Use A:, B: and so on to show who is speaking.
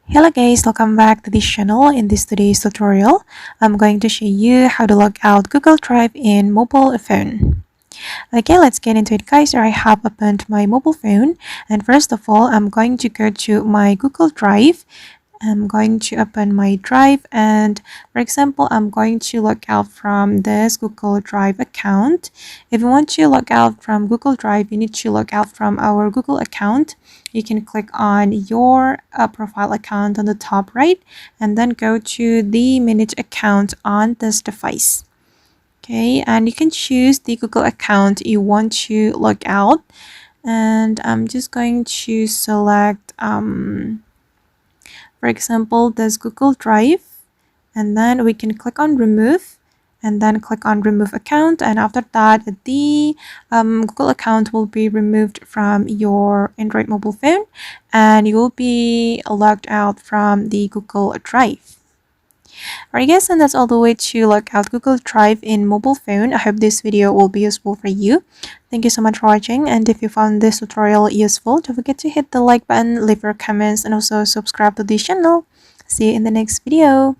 A: Hello guys, welcome back to this channel. In this today's tutorial, I'm going to show you how to log out Google Drive in mobile phone. Okay, let's get into it guys. I have opened my mobile phone, and first of all, I'm going to go to my Google Drive. I'm going to open my drive, and for example, I'm going to log out from this Google Drive account. If you want to log out from Google Drive, you need to log out from our Google account. You can click on your profile account on the top right, and then go to the manage account on this device. Okay, and you can choose the Google account you want to log out, and I'm just going to select for example, this Google Drive, and then we can click on remove, and then click on remove account, and after that the Google account will be removed from your Android mobile phone, and you will be logged out from the Google Drive. Alright guys, and that's all the way to log out Google Drive in mobile phone. I hope this video will be useful for you. Thank you so much for watching, and if you found this tutorial useful, don't forget to hit the like button, leave your comments, and also subscribe to this channel. See you in the next video.